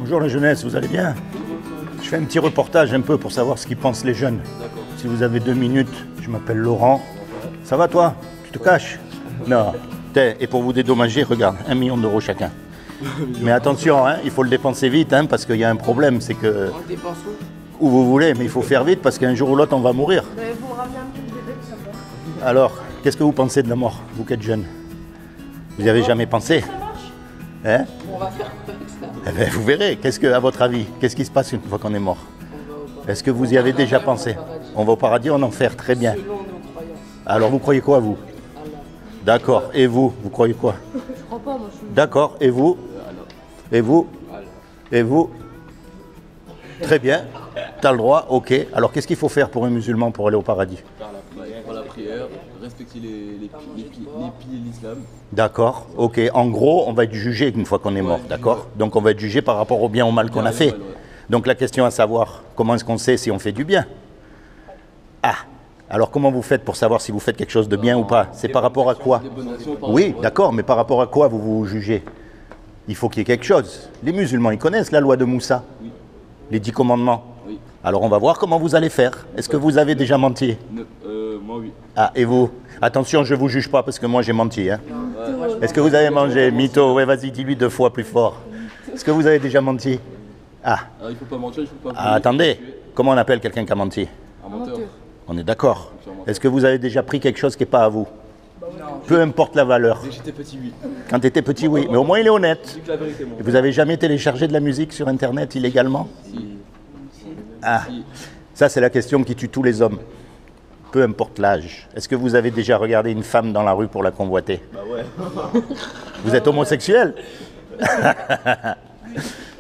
Bonjour la jeunesse, vous allez bien? Je fais un petit reportage un peu pour savoir ce qu'ils pensent les jeunes. Si vous avez 2 minutes, je m'appelle Laurent. Ça va toi? Tu te caches? Non. Et pour vous dédommager, regarde, 1 million d'euros chacun. Mais attention, hein, il faut le dépenser vite, hein, parce qu'il y a un problème, c'est que... On le dépense où vous voulez, mais il faut faire vite, parce qu'un jour ou l'autre, on va mourir. Mais vous ramenez un petit bébé, ça va. Alors, qu'est-ce que vous pensez de la mort, vous qui êtes jeune? Vous n'y avez jamais pensé? Hein? On va faire quoi avec ça? Eh bien, vous verrez, à votre avis, qu'est-ce qui se passe une fois qu'on est mort? Est-ce que vous y avez déjà pensé? On va au paradis ou en enfer? Très bien. Selon nos croyances. Alors, vous croyez quoi, vous? D'accord. Et vous croyez quoi? Je crois pas, moi je suis... D'accord. Et vous? Et vous? Et vous? Très bien. Tu as le droit, ok. Alors, qu'est-ce qu'il faut faire pour un musulman pour aller au paradis? Faire la prière, respecter les piliers de l'islam. D'accord, ok. En gros, on va être jugé une fois qu'on est mort, d'accord? Donc, on va être jugé par rapport au bien ou au mal qu'on a fait. Donc, la question à savoir, comment est-ce qu'on sait si on fait du bien? Ah, alors comment vous faites pour savoir si vous faites quelque chose de bien ou pas? C'est par rapport à quoi? Oui, d'accord, mais par rapport à quoi vous vous jugez? Il faut qu'il y ait quelque chose. Les musulmans, ils connaissent la loi de Moussa, les 10 commandements. Oui. Alors, on va voir comment vous allez faire. Est-ce que vous avez déjà menti? Moi oui. Ah, et vous? Attention, je ne vous juge pas parce que moi j'ai menti. Hein. Est-ce que vous avez mangé? Mytho, ouais, vas-y, dis-lui 2 fois plus fort. Est-ce que vous avez déjà menti? Ah. Il ne faut pas mentir, il ne faut pas... Ah, attendez, comment on appelle quelqu'un qui a menti? Un menteur. On est d'accord. Est-ce que vous avez déjà pris quelque chose qui n'est pas à vous? Peu importe la valeur. Dès que j'étais petit, oui. Quand tu étais petit, oui. Mais au moins, il est honnête. Dis que la vérité, moi. Et vous avez jamais téléchargé de la musique sur Internet illégalement? Ah, ça c'est la question qui tue tous les hommes. Peu importe l'âge. Est-ce que vous avez déjà regardé une femme dans la rue pour la convoiter? Bah ouais. Vous êtes homosexuel?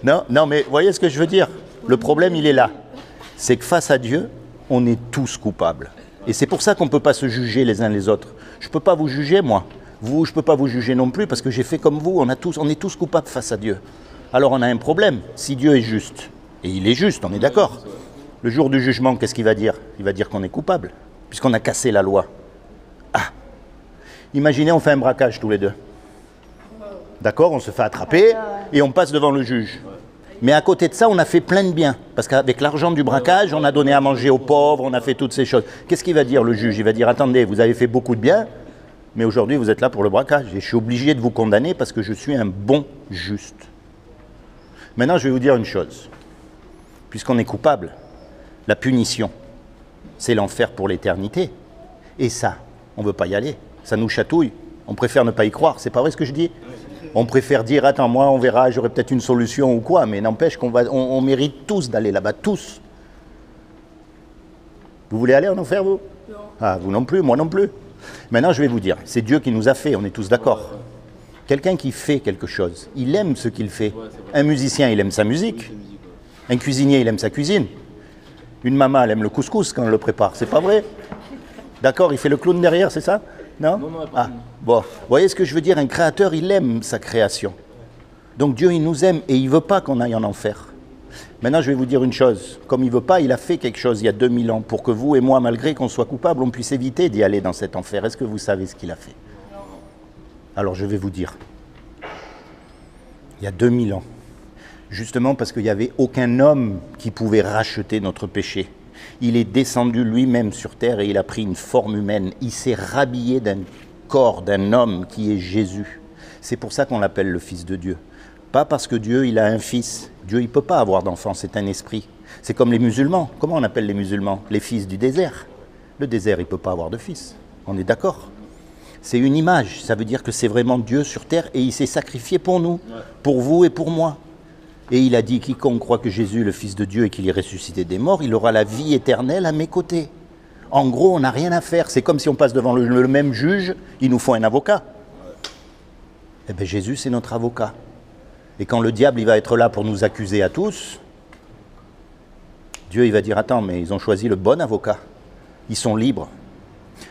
Non, mais voyez ce que je veux dire? Le problème, il est là. C'est que face à Dieu, on est tous coupables. Et c'est pour ça qu'on ne peut pas se juger les uns les autres. Je ne peux pas vous juger, moi. Vous, je ne peux pas vous juger non plus, parce que j'ai fait comme vous. On est tous coupables face à Dieu. Alors on a un problème. Si Dieu est juste, et il est juste, on est d'accord. Le jour du jugement, qu'est-ce qu'il va dire? Il va dire qu'on est coupable, puisqu'on a cassé la loi. Ah! Imaginez, on fait un braquage tous les deux. D'accord? On se fait attraper et on passe devant le juge. Mais à côté de ça, on a fait plein de bien. Parce qu'avec l'argent du braquage, on a donné à manger aux pauvres, on a fait toutes ces choses. Qu'est-ce qu'il va dire le juge? Il va dire, attendez, vous avez fait beaucoup de bien, mais aujourd'hui vous êtes là pour le braquage. Et je suis obligé de vous condamner parce que je suis un bon juste. Maintenant, je vais vous dire une chose. Puisqu'on est coupable, la punition, c'est l'enfer pour l'éternité. Et ça, on ne veut pas y aller. Ça nous chatouille. On préfère ne pas y croire. C'est pas vrai ce que je dis? On préfère dire, attends, moi, on verra, j'aurai peut-être une solution ou quoi. Mais n'empêche on mérite tous d'aller là-bas, tous. Vous voulez aller en enfer, vous? Non. Ah, vous non plus, moi non plus. Maintenant, je vais vous dire, c'est Dieu qui nous a fait, on est tous d'accord. Quelqu'un qui fait quelque chose, il aime ce qu'il fait. Un musicien, il aime sa musique. Un cuisinier, il aime sa cuisine. Une maman, elle aime le couscous quand elle le prépare. C'est pas vrai? D'accord, il fait le clown derrière, c'est ça? Non? Ah, bon. Vous voyez ce que je veux dire? Un créateur, il aime sa création. Donc Dieu, il nous aime et il ne veut pas qu'on aille en enfer. Maintenant, je vais vous dire une chose. Comme il ne veut pas, il a fait quelque chose il y a 2000 ans pour que vous et moi, malgré qu'on soit coupables, on puisse éviter d'y aller dans cet enfer. Est-ce que vous savez ce qu'il a fait? Alors, je vais vous dire. Il y a 2000 ans. Justement parce qu'il n'y avait aucun homme qui pouvait racheter notre péché. Il est descendu lui-même sur terre et il a pris une forme humaine. Il s'est rhabillé d'un corps, d'un homme qui est Jésus. C'est pour ça qu'on l'appelle le Fils de Dieu. Pas parce que Dieu, il a un fils. Dieu, il ne peut pas avoir d'enfant, c'est un esprit. C'est comme les musulmans. Comment on appelle les musulmans? Les fils du désert. Le désert, il ne peut pas avoir de fils. On est d'accord? C'est une image. Ça veut dire que c'est vraiment Dieu sur terre et il s'est sacrifié pour nous, pour vous et pour moi. Et il a dit, quiconque croit que Jésus est le Fils de Dieu et qu'il est ressuscité des morts, il aura la vie éternelle à mes côtés. En gros, on n'a rien à faire. C'est comme si on passe devant le même juge, il nous faut un avocat. Eh bien, Jésus, c'est notre avocat. Et quand le diable, il va être là pour nous accuser à tous, Dieu, il va dire, attends, mais ils ont choisi le bon avocat. Ils sont libres.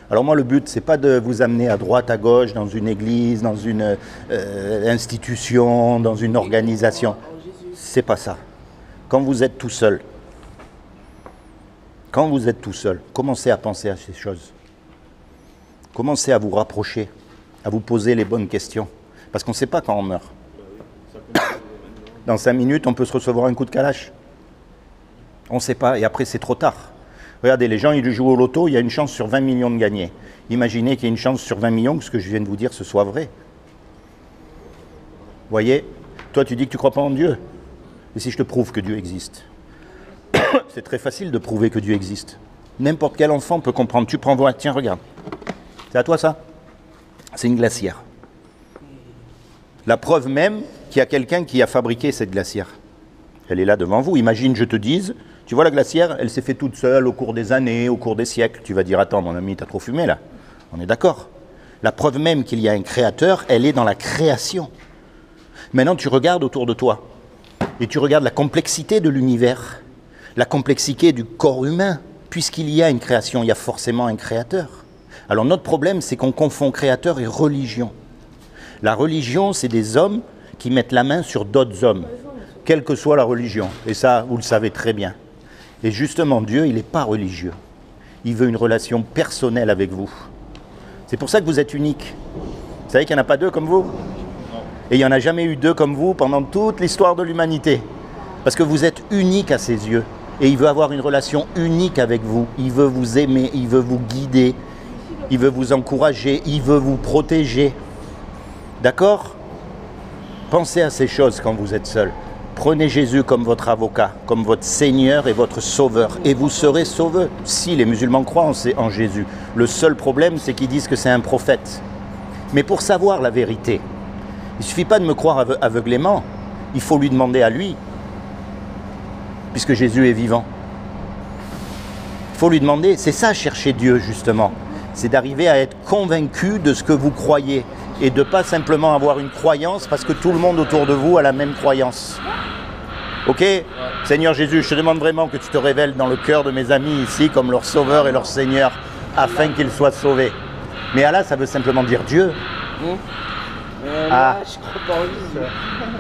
Alors moi, le but, c'est pas de vous amener à droite, à gauche, dans une église, dans une institution, dans une organisation. C'est pas ça. Quand vous êtes tout seul, commencez à penser à ces choses. Commencez à vous rapprocher, à vous poser les bonnes questions. Parce qu'on ne sait pas quand on meurt. Dans 5 minutes, on peut se recevoir un coup de calache. On ne sait pas, et après c'est trop tard. Regardez, les gens, ils jouent au loto, il y a une chance sur 20 millions de gagner. Imaginez qu'il y ait une chance sur 20 millions que ce que je viens de vous dire, ce soit vrai. Vous voyez, toi tu dis que tu ne crois pas en Dieu. Et si je te prouve que Dieu existe? C'est très facile de prouver que Dieu existe. N'importe quel enfant peut comprendre. Tu prends, tiens, regarde. C'est à toi ça? C'est une glacière. La preuve même qu'il y a quelqu'un qui a fabriqué cette glacière. Elle est là devant vous. Imagine, je te dise, tu vois la glacière, elle s'est fait toute seule au cours des années, au cours des siècles. Tu vas dire, attends mon ami, t'as trop fumé là. On est d'accord. La preuve même qu'il y a un créateur, elle est dans la création. Maintenant, tu regardes autour de toi et tu regardes la complexité de l'univers, la complexité du corps humain. Puisqu'il y a une création, il y a forcément un créateur. Alors notre problème, c'est qu'on confond créateur et religion. La religion, c'est des hommes qui mettent la main sur d'autres hommes, quelle que soit la religion. Et ça, vous le savez très bien. Et justement, Dieu, il n'est pas religieux. Il veut une relation personnelle avec vous. C'est pour ça que vous êtes unique. Vous savez qu'il n'y en a pas deux comme vous? Et il n'y en a jamais eu deux comme vous pendant toute l'histoire de l'humanité. Parce que vous êtes unique à ses yeux. Et il veut avoir une relation unique avec vous. Il veut vous aimer, il veut vous guider, il veut vous encourager, il veut vous protéger. D'accord? Pensez à ces choses quand vous êtes seul. Prenez Jésus comme votre avocat, comme votre Seigneur et votre Sauveur. Et vous serez sauvés. Si les musulmans croient en Jésus. Le seul problème, c'est qu'ils disent que c'est un prophète. Mais pour savoir la vérité, il ne suffit pas de me croire aveuglément. Il faut lui demander à lui. Puisque Jésus est vivant. Il faut lui demander, c'est ça chercher Dieu justement, c'est d'arriver à être convaincu de ce que vous croyez et de ne pas simplement avoir une croyance parce que tout le monde autour de vous a la même croyance. Ok? Seigneur Jésus, je te demande vraiment que tu te révèles dans le cœur de mes amis ici comme leur sauveur et leur Seigneur afin qu'ils soient sauvés. Mais Allah, ça veut simplement dire Dieu. Là, je crois pas en lui.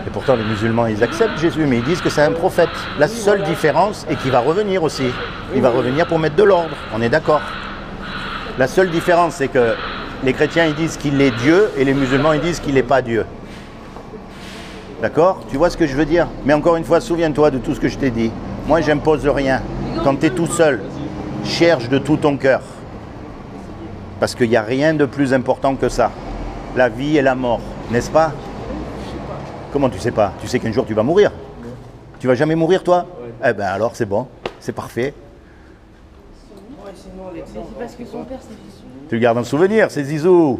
Et pourtant, les musulmans, ils acceptent Jésus, mais ils disent que c'est un prophète. La seule différence est qu'il va revenir aussi. Il va revenir pour mettre de l'ordre. On est d'accord. La seule différence, c'est que les chrétiens, ils disent qu'il est Dieu, et les musulmans, ils disent qu'il n'est pas Dieu. D'accord? Tu vois ce que je veux dire? Mais encore une fois, souviens-toi de tout ce que je t'ai dit. Moi, j'impose rien. Quand tu es tout seul, cherche de tout ton cœur. Parce qu'il n'y a rien de plus important que ça. La vie et la mort, n'est-ce pas? Comment tu sais pas? Tu sais qu'un jour tu vas mourir. Tu vas jamais mourir toi? Eh ben alors c'est bon, c'est parfait. C'est parce que son père, c'est Jésus. Tu le gardes en souvenir, c'est Zizou.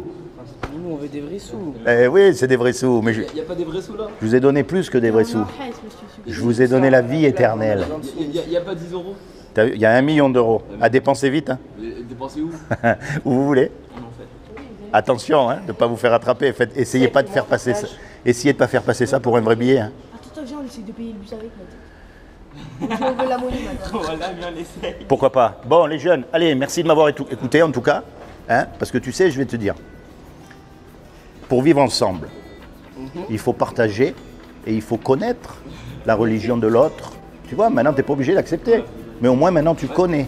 Nous, on veut des vrais sous. Eh oui, c'est des vrais sous. Mais Il n'y a pas des vrais sous là? je vous ai donné plus que des vrais sous. Je vous ai donné la vie éternelle. Il n'y a pas 10 euros? Il y a 1 million d'euros à dépenser vite. Hein. Dépensez où? Où vous voulez. En fait. Attention, hein, de ne pas vous faire attraper. Essayez pas de faire passer ça. Essayez de pas faire passer ça pour un vrai billet. Hein. Attends, viens, on essaie de payer le bus avec maintenant. On veut la monnaie maintenant. Voilà, bien l'essaye. Pourquoi pas? Bon, les jeunes, allez, merci de m'avoir écouté en tout cas. Hein, parce que tu sais, je vais te dire. Pour vivre ensemble, il faut partager et il faut connaître la religion de l'autre. Tu vois, maintenant, tu n'es pas obligé d'accepter. Mais au moins, maintenant, tu connais.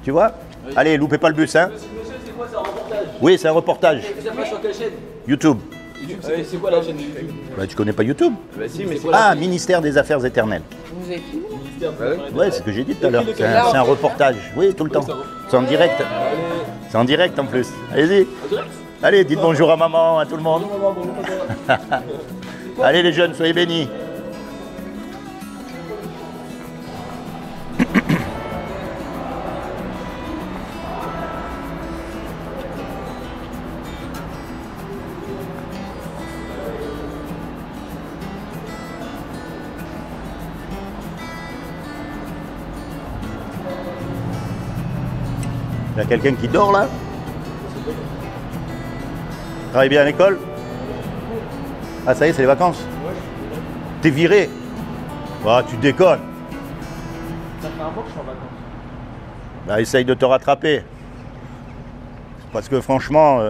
Tu vois? Allez, loupez pas le bus, hein. Monsieur, c'est quoi, c'est un reportage? Oui, c'est un reportage. Ça passe sur quelle chaîne? YouTube. C'est quoi la chaîne de YouTube? Bah, tu connais pas YouTube? Bah si, mais c'est quoi la Ah, ministère des Affaires éternelles. Vous avez fini? Ouais, c'est ce que j'ai dit tout à l'heure. C'est un reportage. Oui, tout le temps. C'est en direct. C'est en direct en plus. Allez-y. Allez, dites bonjour à maman, à tout le monde. Allez les jeunes, soyez bénis. Il y a quelqu'un qui dort là? Travaille bien à l'école? Ah ça y est, c'est les vacances? T'es viré? Ah, tu déconnes. Ça fait un mois que je suis en vacances. Bah essaye de te rattraper. Parce que franchement,